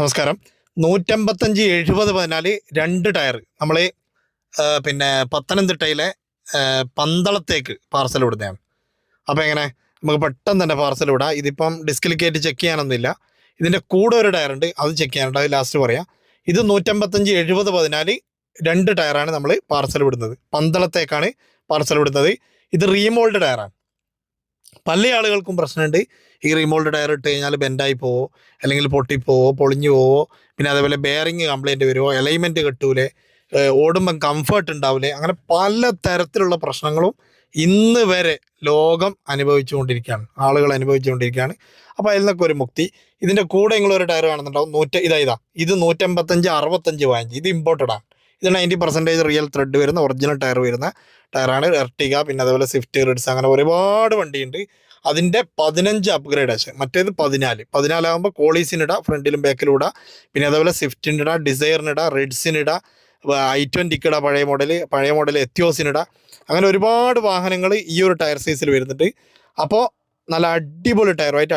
നമസ്കാരം. 155/70/14 2 ടയർ നമ്മൾ പിന്നെ പത്തനംതിട്ടയിലെ പന്തളത്തേക്ക് പാർസൽ വിടുന്നതാണ്. അപ്പോൾ എങ്ങനെ നമുക്ക് പെട്ടെന്ന് തന്നെ പാർസൽ വിടാം. ഇതിപ്പം ഡിസ്കിലിക്കേറ്റ് ചെക്ക് ചെയ്യാനൊന്നുമില്ല. ഇതിൻ്റെ കൂടെ ഒരു ടയറുണ്ട്, അത് ചെക്ക് ചെയ്യാനുണ്ട്, അത് ലാസ്റ്റ് പറയാം. ഇത് 155/70/14 2 ടയറാണ് നമ്മൾ പാർസൽ വിടുന്നത്. പന്തളത്തേക്കാണ് പാർസൽ വിടുന്നത്. ഇത് റീമോൾഡ് ടയറാണ്. പല ആളുകൾക്കും പ്രശ്നമുണ്ട്, ഈ റീമോൾഡ് ടയർ ഇട്ട് കഴിഞ്ഞാൽ ബെൻഡായി പോവോ, അല്ലെങ്കിൽ പൊട്ടിപ്പോവോ, പൊളിഞ്ഞു പോവോ, പിന്നെ അതേപോലെ ബെയറിങ് കംപ്ലൈൻറ്റ് വരുമോ, അലൈൻമെൻറ്റ് കിട്ടൂലേ, ഓടുമ്പം കംഫർട്ട് ഉണ്ടാവില്ലേ, അങ്ങനെ പല തരത്തിലുള്ള പ്രശ്നങ്ങളും ഇന്ന് വരെ ലോകം അനുഭവിച്ചുകൊണ്ടിരിക്കുകയാണ്, ആളുകൾ അനുഭവിച്ചുകൊണ്ടിരിക്കുകയാണ്. അപ്പോൾ അതിൽ നിന്നൊക്കെ ഒരു മുക്തി. ഇതിൻ്റെ കൂടെ നിങ്ങളൊരു ടയർ കാണുന്നുണ്ടാവും, ഇത് 155/65 ഇത് ഇമ്പോർട്ടഡാണ്. ഇത് 90% റിയൽ ത്രെഡ് വരുന്ന ഒറിജിനൽ ടയർ വരുന്ന ടയറാണ്. എർട്ടിക, പിന്നെ അതേപോലെ സ്വിഫ്റ്റ്, റിഡ്സ്, അങ്ങനെ ഒരുപാട് വണ്ടിയുണ്ട്. അതിൻ്റെ 15 അപ്ഗ്രേഡേഷൻ. മറ്റേത് 14 ആകുമ്പോൾ കോളീസിനിടാം, ഫ്രണ്ടിലും ബാക്കിലും ഇടാം. പിന്നെ അതേപോലെ സ്വിഫ്റ്റിനിടാം, ഡിസയറിനിടാം, റിഡ്സിനിടാം, i20 പഴയ മോഡൽ എത്തിയോസിനിടാം. അങ്ങനെ ഒരുപാട് വാഹനങ്ങൾ ഈ ഒരു ടയർ സൈസിൽ വരുന്നുണ്ട്. അപ്പോൾ നല്ല അടിപൊളി ടയറുമായിട്ട്